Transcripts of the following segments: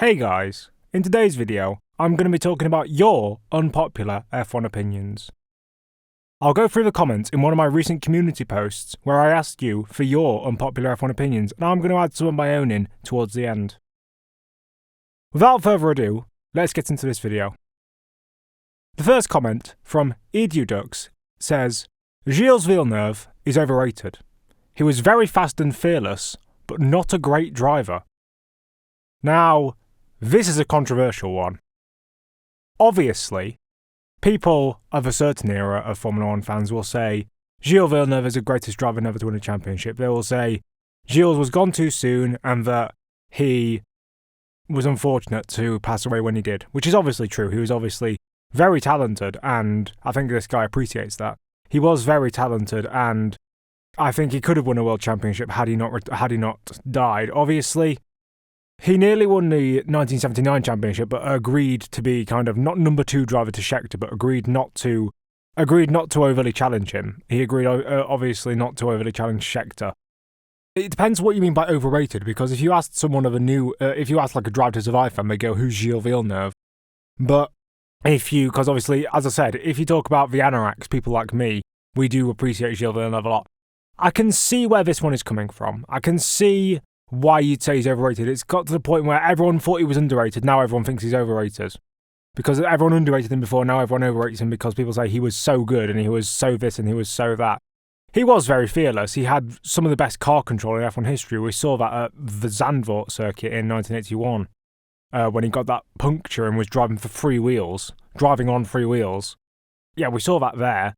Hey guys, in today's video, I'm going to be talking about your unpopular F1 opinions. I'll go through the comments in one of my recent community posts where I asked you for your unpopular F1 opinions, and I'm going to add some of my own in towards the end. Without further ado, let's get into this video. The first comment from EduDux says, Gilles Villeneuve is overrated. He was very fast and fearless, but not a great driver. Now, this is a controversial one. Obviously, people of a certain era of Formula 1 fans will say, Gilles Villeneuve is the greatest driver never to win a championship. They will say, Gilles was gone too soon and that he was unfortunate to pass away when he did, which is obviously true. He was obviously very talented, and I think this guy appreciates that. He was very talented, and I think he could have won a world championship had he not died. Obviously, he nearly won the 1979 championship, but agreed to be kind of not number 2 driver to Scheckter, but agreed not to overly challenge him. He agreed, obviously, not to overly challenge Scheckter. It depends what you mean by overrated, because if you asked someone of a new, if you asked like a Drive to Survive fan, they go, "Who's Gilles Villeneuve?" But because obviously, as I said, if you talk about the anoraks, people like me, we do appreciate Gilles Villeneuve a lot. I can see where this one is coming from. I can see why you'd say he's overrated. It's got to the point where everyone thought he was underrated, now everyone thinks he's overrated. Because everyone underrated him before, now everyone overrates him because people say he was so good and he was so this and he was so that. He was very fearless. He had some of the best car control in F1 history. We saw that at the Zandvoort circuit in 1981 when he got that puncture and was driving on 3 wheels. Yeah, we saw that there.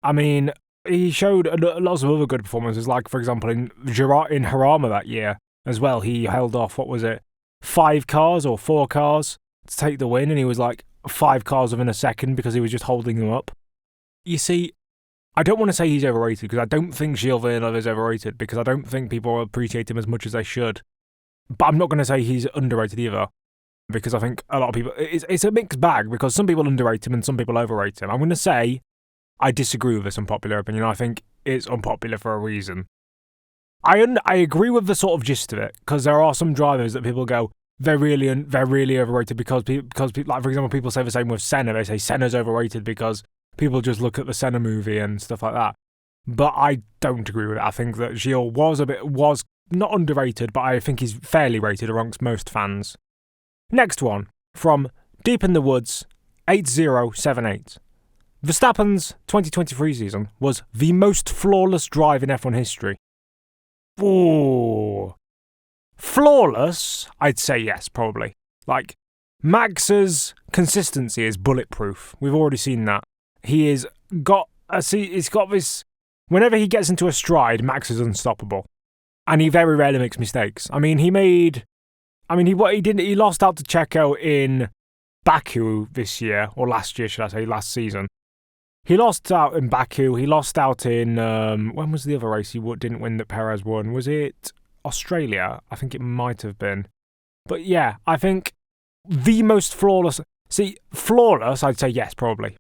I mean, he showed lots of other good performances, like, for example, in Harama that year as well. He held off, 5 cars or 4 cars to take the win, and he was like 5 cars within a second because he was just holding them up. You see, I don't want to say he's overrated, because I don't think Gilles Villeneuve is overrated, because I don't think people appreciate him as much as they should. But I'm not going to say he's underrated either, because I think a lot of people... It's a mixed bag, because some people underrate him and some people overrate him. I'm going to say I disagree with this unpopular opinion. I think it's unpopular for a reason. I agree with the sort of gist of it, because there are some drivers that people go, they're really overrated because like, for example, people say the same with Senna. They say Senna's overrated because people just look at the Senna movie and stuff like that. But I don't agree with it. I think that Gilles was not underrated, but I think he's fairly rated amongst most fans. Next one, from Deep in the Woods, 8078. Verstappen's 2023 season was the most flawless drive in F1 history. Ooh. Flawless? I'd say yes, probably. Like, Max's consistency is bulletproof. We've already seen that. He's got this... Whenever he gets into a stride, Max is unstoppable. And he very rarely makes mistakes. I mean, he lost out to Checo in Baku this year, or last year, should I say, last season. He lost out in Baku. He lost out in... when was the other race he didn't win that Perez won? Was it Australia? I think it might have been. But yeah, I think the most flawless... See, flawless, I'd say yes, probably.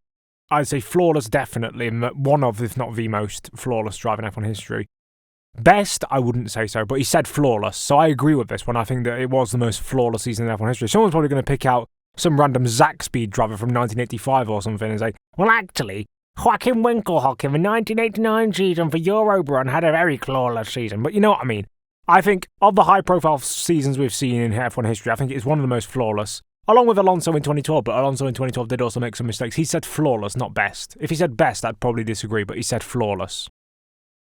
I'd say flawless, definitely. One of, if not the most flawless drive in F1 history. Best, I wouldn't say so, but he said flawless. So I agree with this one. I think that it was the most flawless season in F1 history. Someone's probably going to pick out some random Zach Speed driver from 1985 or something and say, well, actually, Joachim Winkelhock in the 1989 season for Eurobrun had a very flawless season. But you know what I mean. I think of the high-profile seasons we've seen in F1 history, I think it's one of the most flawless. Along with Alonso in 2012, but Alonso in 2012 did also make some mistakes. He said flawless, not best. If he said best, I'd probably disagree, but he said flawless.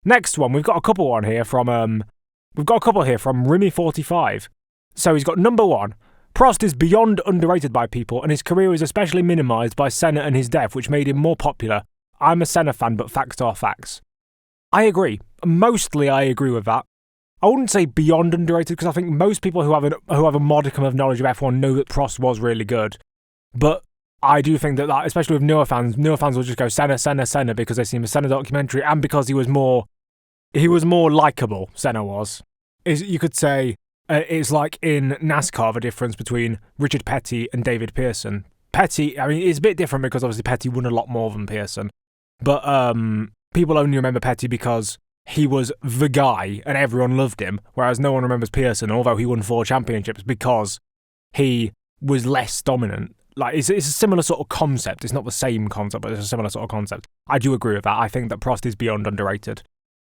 Next one, we've got a couple here from Rimy45. So he's got number 1. Prost is beyond underrated by people, and his career is especially minimised by Senna and his death, which made him more popular. I'm a Senna fan, but facts are facts. I agree. Mostly I agree with that. I wouldn't say beyond underrated, because I think most people who have a modicum of knowledge of F1 know that Prost was really good. But I do think that, especially with newer fans will just go Senna, Senna, Senna, because they've seen the Senna documentary, and because he was more likeable, Senna was. You could say it's like in NASCAR, the difference between Richard Petty and David Pearson. Petty, I mean, it's a bit different because obviously Petty won a lot more than Pearson. But people only remember Petty because he was the guy and everyone loved him, whereas no one remembers Pearson, although he won 4 championships, because he was less dominant. Like, it's a similar sort of concept. It's not the same concept, but it's a similar sort of concept. I do agree with that. I think that Prost is beyond underrated.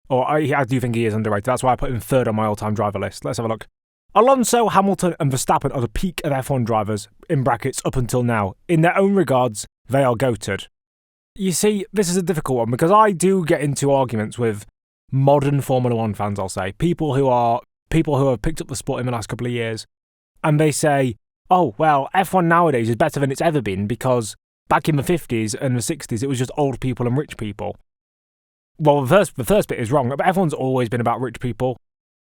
Or I do think he is underrated. That's why I put him third on my all-time driver list. Let's have a look. Alonso, Hamilton and Verstappen are the peak of F1 drivers, in brackets, up until now. In their own regards, they are goated. You see, this is a difficult one because I do get into arguments with modern Formula 1 fans, I'll say. People who have picked up the sport in the last couple of years. And they say, oh, well, F1 nowadays is better than it's ever been because back in the 50s and the 60s, it was just old people and rich people. Well, the first bit is wrong, but F1's always been about rich people.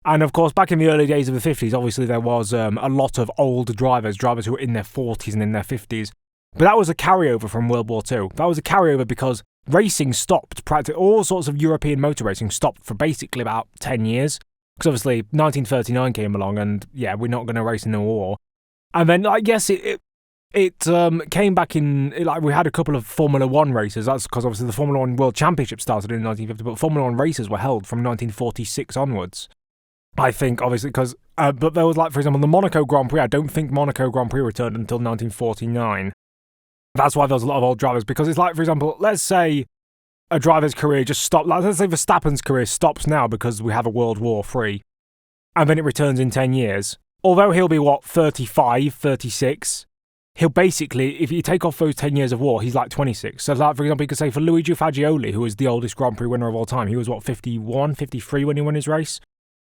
And of course, back in the early days of the 50s, obviously there was a lot of old drivers who were in their 40s and in their 50s. But that was a carryover from World War II. That was a carryover because racing stopped. Practically all sorts of European motor racing stopped for basically about 10 years. Because obviously 1939 came along and, yeah, we're not going to race in the war. And then, I guess it came back in, like, we had a couple of Formula 1 races. That's because obviously the Formula 1 World Championship started in 1950, but Formula 1 races were held from 1946 onwards. I think, obviously, because, but there was, like, for example, the Monaco Grand Prix. I don't think Monaco Grand Prix returned until 1949. That's why there was a lot of old drivers, because it's like, for example, let's say a driver's career just stopped. Like, let's say Verstappen's career stops now because we have a World War III, and then it returns in 10 years. Although he'll be, 35, 36, he'll basically, if you take off those 10 years of war, he's like 26. So, like, for example, you could say for Luigi Fagioli, who was the oldest Grand Prix winner of all time, he was, 51, 53 when he won his race?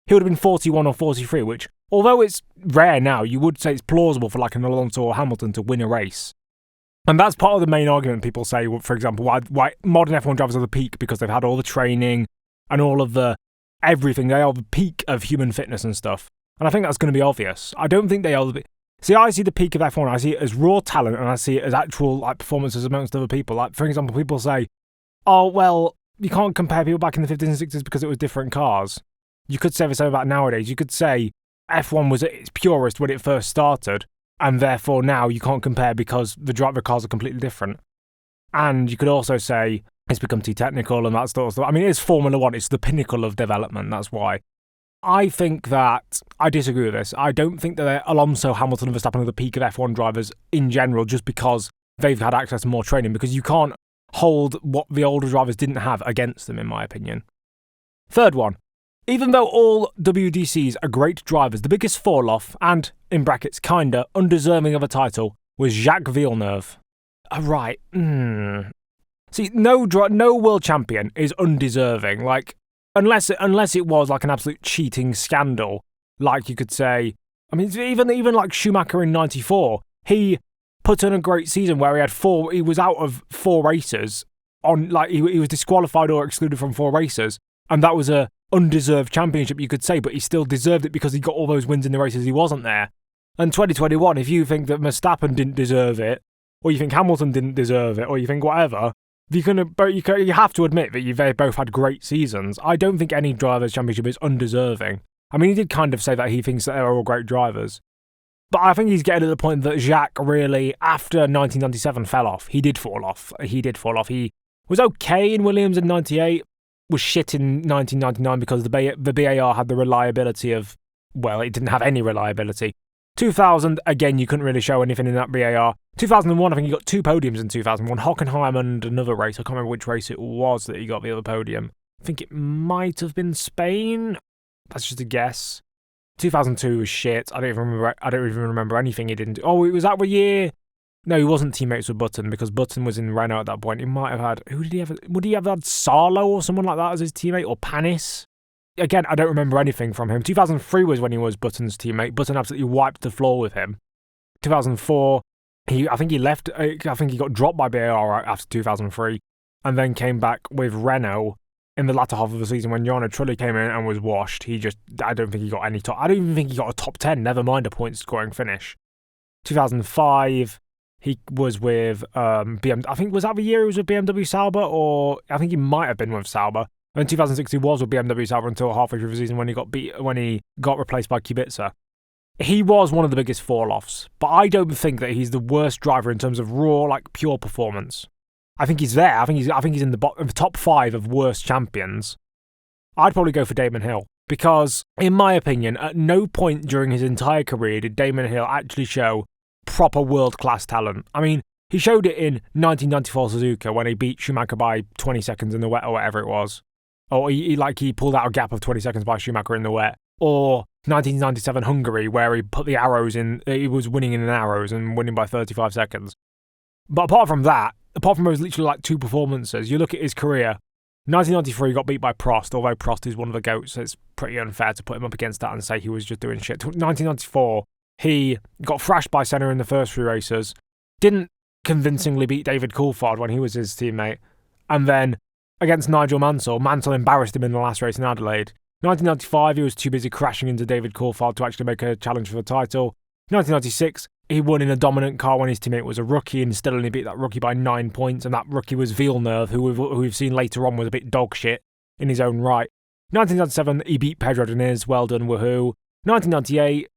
He would have been 41 or 43, which, although it's rare now, you would say it's plausible for, like, an Alonso or Hamilton to win a race. And that's part of the main argument people say, for example, why modern F1 drivers are the peak, because they've had all the training and all of the everything. They are the peak of human fitness and stuff. And I think that's going to be obvious. I don't think they are the... See, I see the peak of F1, I see it as raw talent, and I see it as actual, like, performances amongst other people. Like, for example, people say, oh, well, you can't compare people back in the 50s and 60s because it was different cars. You could say the same about nowadays. You could say F1 was at its purest when it first started, and therefore now you can't compare because the cars are completely different. And you could also say it's become too technical and that sort of stuff. I mean, it's Formula 1. It's the pinnacle of development. That's why. I think that I disagree with this. I don't think that Alonso, Hamilton and Verstappen are the peak of F1 drivers in general just because they've had access to more training, because you can't hold what the older drivers didn't have against them, in my opinion. Third one. Even though all WDCs are great drivers, the biggest fall-off, and, in brackets, kinda, undeserving of a title, was Jacques Villeneuve. Right. See, no world champion is undeserving. Like, unless it was like an absolute cheating scandal, like you could say. I mean, even like Schumacher in '94, he put in a great season where he was out of 4 races on, like, he was disqualified or excluded from 4 races, and that was a undeserved championship, you could say, but he still deserved it because he got all those wins in the races he wasn't there. And 2021, if you think that Verstappen didn't deserve it, or you think Hamilton didn't deserve it, or you think whatever, you have to admit that they both had great seasons. I don't think any driver's championship is undeserving. I mean, he did kind of say that he thinks that they're all great drivers. But I think he's getting to the point that Jacques really, after 1997, fell off. He did fall off. He was okay in Williams in 98, was shit in 1999 because the BAR had the reliability of, well, it didn't have any reliability. 2000, again, you couldn't really show anything in that BAR. 2001, I think he got 2 podiums in 2001. Hockenheim and another race. I can't remember which race it was that he got the other podium. I think it might have been Spain. That's just a guess. 2002 was shit. I don't even remember anything he didn't do. Oh, was that the year? No, he wasn't teammates with Button because Button was in Renault at that point. He might have had... Who did he have? Would he have had Sarlo or someone like that as his teammate? Or Panis? Again, I don't remember anything from him. 2003 was when he was Button's teammate. Button absolutely wiped the floor with him. 2004, I think he left... I think he got dropped by BAR after 2003 and then came back with Renault in the latter half of the season when Jarno Trulli came in and was washed. I don't think he got any top... I don't even think he got a top 10, never mind a point-scoring finish. 2005... He was with BMW. I think, was that the year he was with BMW Sauber? Or I think he might have been with Sauber. And in 2006 he was with BMW Sauber until halfway through the season when he got replaced by Kubica. He was one of the biggest fall-offs, but I don't think that he's the worst driver in terms of raw, like, pure performance. I think he's there. I think he's in the top 5 of worst champions. I'd probably go for Damon Hill. Because, in my opinion, at no point during his entire career did Damon Hill actually show proper world-class talent. I mean, he showed it in 1994 Suzuka when he beat Schumacher by 20 seconds in the wet or whatever it was. Or he pulled out a gap of 20 seconds by Schumacher in the wet. Or 1997 Hungary where he put the arrows in, he was winning in arrows and winning by 35 seconds. But apart from those literally like 2 performances, you look at his career. 1993 got beat by Prost, although Prost is one of the GOATs, so it's pretty unfair to put him up against that and say he was just doing shit. 1994, he got thrashed by Senna in the first 3 races, didn't convincingly beat David Coulthard when he was his teammate, and then against Nigel Mansell embarrassed him in the last race in Adelaide. 1995, he was too busy crashing into David Coulthard to actually make a challenge for the title. 1996, he won in a dominant car when his teammate was a rookie and still only beat that rookie by 9 points, and that rookie was Villeneuve, who we've seen later on was a bit dog shit in his own right. 1997, he beat Pedro Diniz, well done, woohoo. 1998,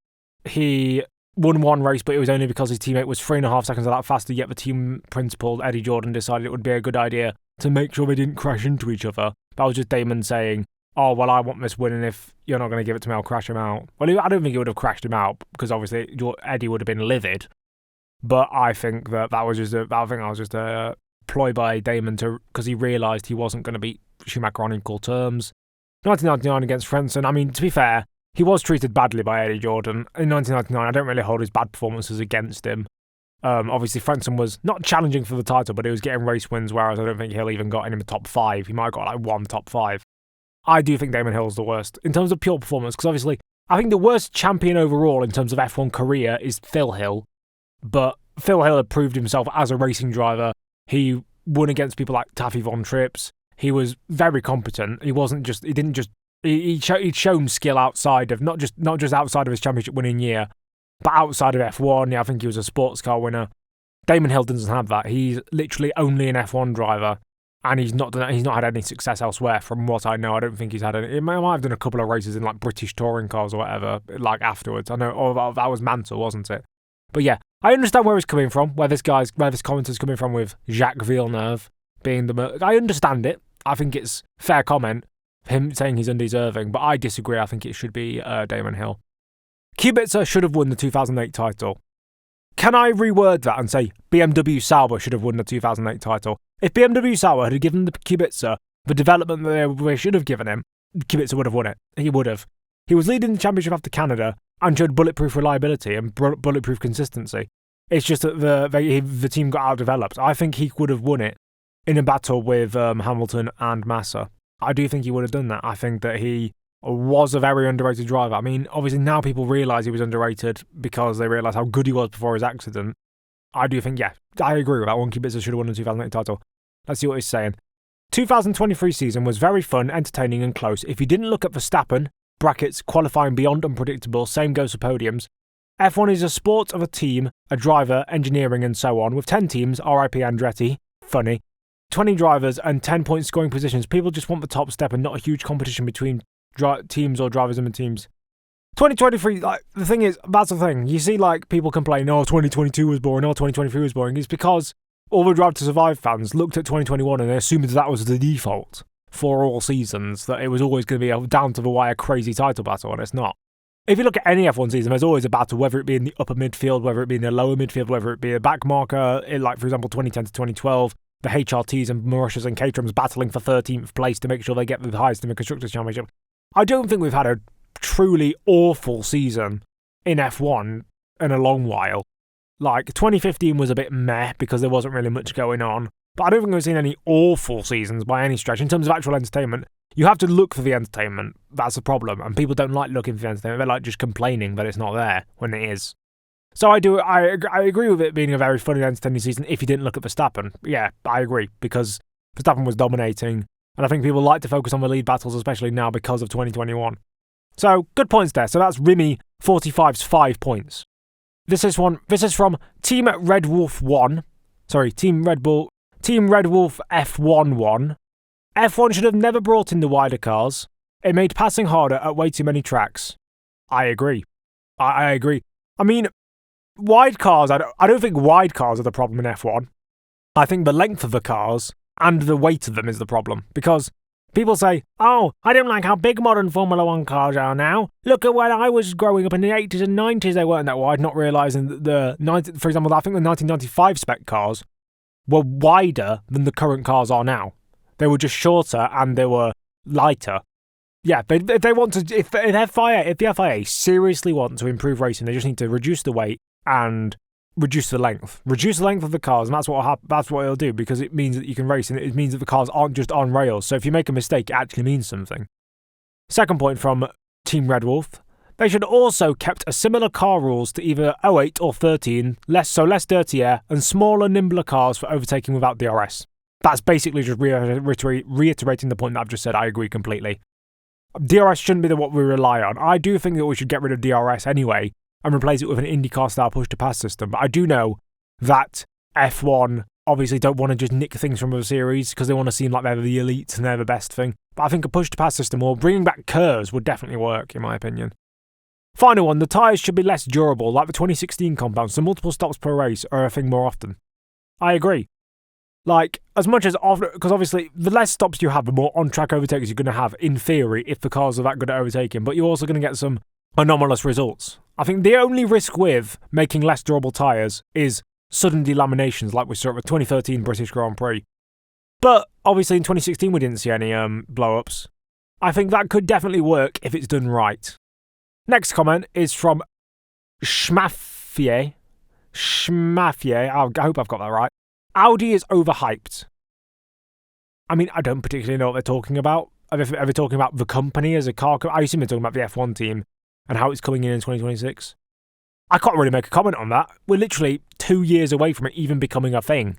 he won 1 race, but it was only because his teammate was 3.5 seconds of that faster, yet the team principal, Eddie Jordan, decided it would be a good idea to make sure they didn't crash into each other. That was just Damon saying, oh, well, I want this win, and if you're not going to give it to me, I'll crash him out. Well, I don't think he would have crashed him out, because obviously Eddie would have been livid. But I think that was just a ploy by Damon because he realised he wasn't going to beat Schumacher on equal terms. 1999 against Frentzen, I mean, to be fair, he was treated badly by Eddie Jordan. In 1999, I don't really hold his bad performances against him. Obviously, Frentzen was not challenging for the title, but he was getting race wins, whereas I don't think Hill even got in the top 5. He might have got like 1 top 5. I do think Damon Hill's the worst in terms of pure performance, because obviously I think the worst champion overall in terms of F1 career is Phil Hill, but Phil Hill had proved himself as a racing driver. He won against people like Taffy Von Trips. He was very competent. He'd shown skill outside of not just outside of his championship winning year, but outside of F1. Yeah, I think he was a sports car winner. Damon Hill doesn't have that. He's literally only an F1 driver. And he's not had any success elsewhere, from what I know. I don't think he's had any. He might have done a couple of races in like British touring cars or whatever, like afterwards. I know, or that was Mansell, wasn't it? But yeah, I understand where he's coming from, where this commenter's coming from with Jacques Villeneuve being I understand it. I think it's fair comment, him saying he's undeserving, but I disagree. I think it should be Damon Hill. Kubica should have won the 2008 title. Can I reword that and say BMW Sauber should have won the 2008 title? If BMW Sauber had given the Kubica the development that they should have given him, Kubica would have won it. He would have. He was leading the championship after Canada and showed bulletproof reliability and bulletproof consistency. It's just that the team got outdeveloped. I think he would have won it in a battle with Hamilton and Massa. I do think he would have done that. I think that he was a very underrated driver. I mean, obviously now people realise he was underrated because they realise how good he was before his accident. I do think, yeah, I agree with that one. Kubica should have won the 2008 title. Let's see what he's saying. 2023 season was very fun, entertaining and close. If you didn't look at Verstappen, brackets, qualifying beyond unpredictable, same goes for podiums. F1 is a sport of a team, a driver, engineering and so on. With 10 teams, RIP Andretti, funny, 20 drivers and 10 point scoring positions. People just want the top step and not a huge competition between teams or drivers in the teams. 2023, like, the thing is, that's the thing. You see, like, people complain, oh, 2022 was boring, oh, 2023 was boring. It's because all the Drive to Survive fans looked at 2021 and they assumed that was the default for all seasons, that it was always going to be a down-to-the-wire crazy title battle, and it's not. If you look at any F1 season, there's always a battle, whether it be in the upper midfield, whether it be in the lower midfield, whether it be a back marker, like, for example, 2010 to 2012, the HRTs and Marussias and Caterhams battling for 13th place to make sure they get the highest in the Constructors' Championship. I don't think we've had a truly awful season in F1 in a long while. Like, 2015 was a bit meh because there wasn't really much going on, but I don't think we've seen any awful seasons by any stretch. In terms of actual entertainment, you have to look for the entertainment. That's the problem, and people don't like looking for the entertainment. They like just complaining that it's not there when it is. So I agree with it being a very fun and entertaining season if you didn't look at Verstappen. Yeah, I agree, because Verstappen was dominating, and I think people like to focus on the lead battles, especially now because of 2021. So, good points there. So that's Rimy 45's 5 points. This is from Team Red Wolf 1. Sorry, Team Red Wolf F1 1. F1 should have never brought in the wider cars. It made passing harder at way too many tracks. I agree. I agree. I mean, wide cars, I don't think wide cars are the problem in F1. I think the length of the cars and the weight of them is the problem. Because People say, oh, I don't like how big modern Formula 1 cars are now. Look at when I was growing up in the 80s and 90s, they weren't that wide, not realising that for example, I think the 1995 spec cars were wider than the current cars are now. They were just shorter and they were lighter. Yeah, but if they want to, if the FIA seriously want to improve racing, they just need to reduce the weight and reduce the length. Reduce the length of the cars, and that's what it'll do, because it means that you can race, and it means that the cars aren't just on rails. So if you make a mistake, it actually means something. Second point from Team Red Wolf: they should also kept a similar car rules to either 08 or 13, less dirty air, and smaller, nimbler cars for overtaking without DRS. That's basically just reiterating the point that I've just said. I agree completely. DRS shouldn't be what we rely on. I do think that we should get rid of DRS anyway and replace it with an IndyCar-style push-to-pass system. But I do know that F1 obviously don't want to just nick things from other series because they want to seem like they're the elite and they're the best thing. But I think a push-to-pass system or bringing back curves would definitely work, in my opinion. Final one, the tyres should be less durable, like the 2016 compounds, so multiple stops per race are a thing more often. I agree. Like, as much as often, because obviously the less stops you have, the more on-track overtakes you're going to have, in theory, if the cars are that good at overtaking, but you're also going to get some anomalous results. I think the only risk with making less durable tyres is sudden delaminations, like we saw at the 2013 British Grand Prix. But obviously in 2016 we didn't see any blow-ups. I think that could definitely work if it's done right. Next comment is from Schmaffier. I hope I've got that right. Audi is overhyped. I mean, I don't particularly know what they're talking about. Are they talking about the company as a car? I assume they're talking about the F1 team and how it's coming in 2026. I can't really make a comment on that. We're literally 2 years away from it even becoming a thing.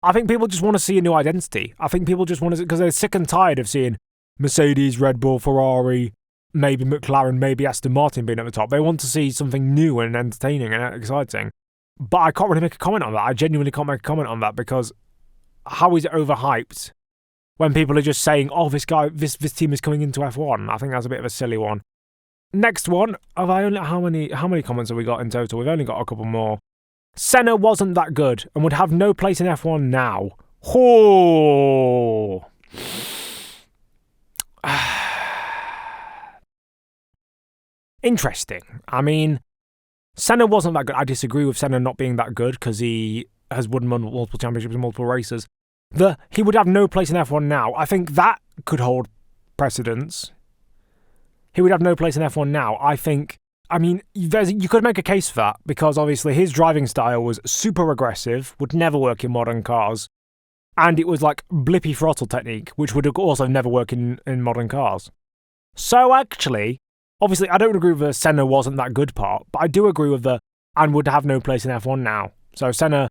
I think people just want to see a new identity. I think people just want to, because they're sick and tired of seeing Mercedes, Red Bull, Ferrari, maybe McLaren, maybe Aston Martin being at the top. They want to see something new and entertaining and exciting. But I can't really make a comment on that. I genuinely can't make a comment on that, because how is it overhyped when people are just saying, oh, this team is coming into F1? I think that's a bit of a silly one. Next one, how many comments have we got in total? We've only got a couple more. Senna wasn't that good and would have no place in F1 now. Oh. Interesting. I mean, Senna wasn't that good. I disagree with Senna not being that good because he has won multiple championships and multiple races. He would have no place in F1 now. I think that could hold precedence. He would have no place in F1 now. You could make a case for that, because obviously his driving style was super aggressive, would never work in modern cars, and it was like blippy throttle technique, which would also never work in modern cars. So actually, obviously I don't agree with the Senna wasn't that good part, but I do agree with and would have no place in F1 now. So Senna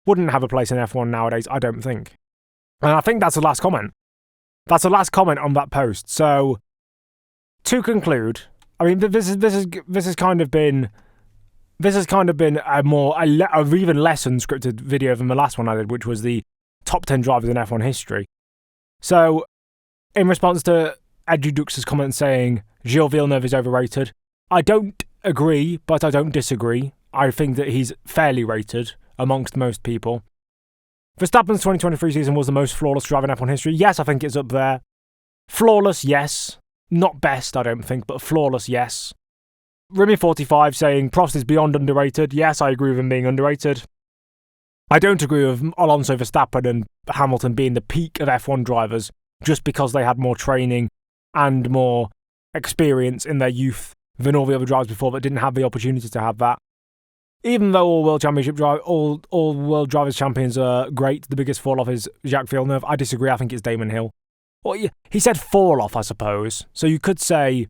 wouldn't have a place in F1 nowadays, I don't think. And I think that's the last comment. That's the last comment on that post. So to conclude, I mean, this has kind of been a even less unscripted video than the last one I did, which was the top 10 drivers in F1 history. So, in response to Edudux's comment saying Gilles Villeneuve is overrated, I don't agree, but I don't disagree. I think that he's fairly rated amongst most people. Verstappen's 2023 season was the most flawless driver in F1 history. Yes, I think it's up there. Flawless, yes. Not best, I don't think, but flawless, yes. Remy45 saying Prost is beyond underrated. Yes, I agree with him being underrated. I don't agree with Alonso, Verstappen and Hamilton being the peak of F1 drivers just because they had more training and more experience in their youth than all the other drivers before that didn't have the opportunity to have that. Even though all World Drivers' Champions are great, the biggest fall-off is Jacques Villeneuve. I disagree, I think it's Damon Hill. Well, he said fall-off, I suppose. So you could say,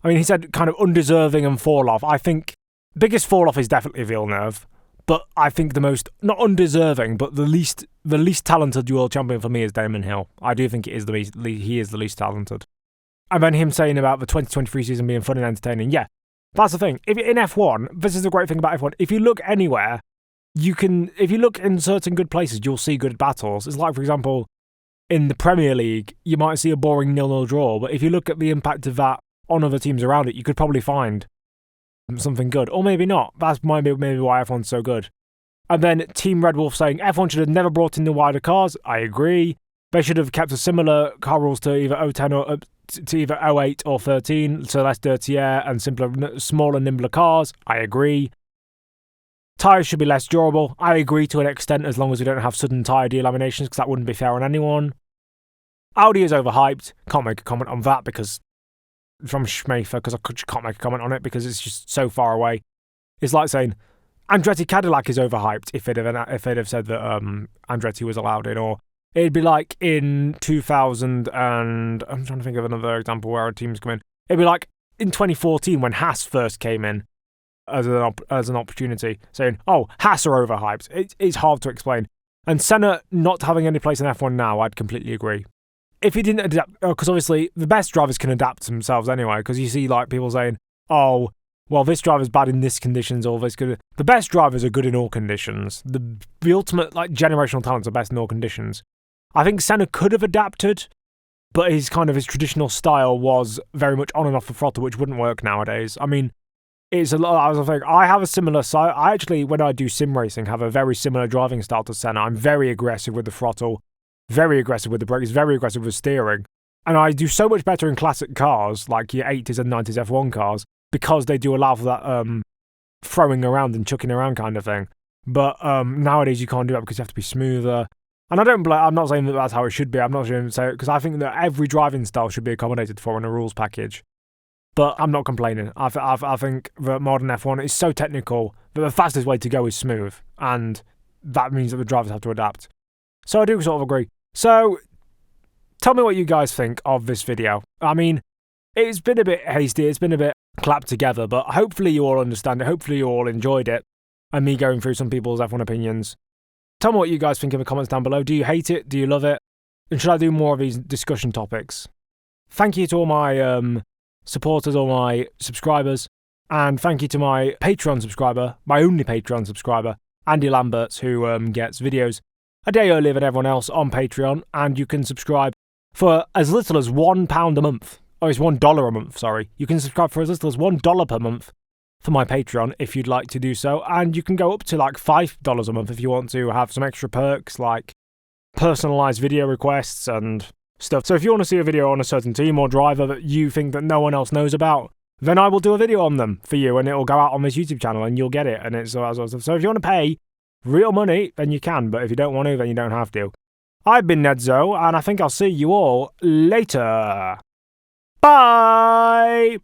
he said kind of undeserving and fall-off. I think biggest fall-off is definitely Villeneuve, but I think the most, not undeserving, but the least talented world champion for me is Damon Hill. I do think he is the least talented. And then him saying about the 2023 season being fun and entertaining. Yeah, that's the thing. If in F1, this is the great thing about F1. If you look anywhere, if you look in certain good places, you'll see good battles. It's like, for example, in the Premier League, you might see a boring 0-0 draw, but if you look at the impact of that on other teams around it, you could probably find something good. Or maybe not. That's maybe why F1's so good. And then Team Red Wolf saying F1 should have never brought in the wider cars. I agree. They should have kept a similar car rules to either 010 or to either 08 or 13, so less dirty air and simpler, smaller, nimbler cars. I agree. Tyres should be less durable. I agree to an extent, as long as we don't have sudden tyre delaminations, because that wouldn't be fair on anyone. Audi is overhyped. Can't make a comment on that because from Schmafer, because I just can't make a comment on it because it's just so far away. It's like saying Andretti Cadillac is overhyped if they'd have said that Andretti was allowed in, or it'd be like in 2000 and I'm trying to think of another example where a team's come in. It'd be like in 2014 when Haas first came in as an opportunity, saying, "Oh, Haas are overhyped." It's hard to explain. And Senna not having any place in F1 now, I'd completely agree. If he didn't adapt, because obviously the best drivers can adapt themselves anyway, because you see like people saying, "Oh, well, this driver's bad in this conditions, or this good." The best drivers are good in all conditions. The ultimate like generational talents are best in all conditions. I think Senna could have adapted, but his traditional style was very much on and off the throttle, which wouldn't work nowadays. I mean, it's a lot. I have a similar style. I actually, when I do sim racing, have a very similar driving style to Senna. I'm very aggressive with the throttle, very aggressive with the brakes, very aggressive with steering. And I do so much better in classic cars, like your 80s and 90s F1 cars, because they do allow for that throwing around and chucking around kind of thing. But nowadays you can't do that because you have to be smoother. And I'm not saying that that's how it should be. I'm not going to say it because I think that every driving style should be accommodated for in a rules package. But I'm not complaining. I think that modern F1 is so technical that the fastest way to go is smooth. And that means that the drivers have to adapt. So I do sort of agree. So tell me what you guys think of this video. I mean, it's been a bit hasty. It's been a bit clapped together. But hopefully you all understand it. Hopefully you all enjoyed it. And me going through some people's F1 opinions. Tell me what you guys think in the comments down below. Do you hate it? Do you love it? And should I do more of these discussion topics? Thank you to all my supporters, all my subscribers. And thank you to my Patreon subscriber, my only Patreon subscriber, Andy Lamberts, who gets videos a day earlier than everyone else on Patreon. And you can subscribe for as little as £1 a month. Oh, it's $1 a month, sorry. You can subscribe for as little as $1 per month for my Patreon if you'd like to do so, and you can go up to like $5 a month if you want to have some extra perks like personalized video requests and stuff. So if you want to see a video on a certain team or driver that you think that no one else knows about, then I will do a video on them for you and it will go out on this YouTube channel and you'll get it. And it's all that sort of stuff. So if you want to pay real money, then you can, but if you don't want to, then you don't have to. I've been Nedzo, and I think I'll see you all later. Bye!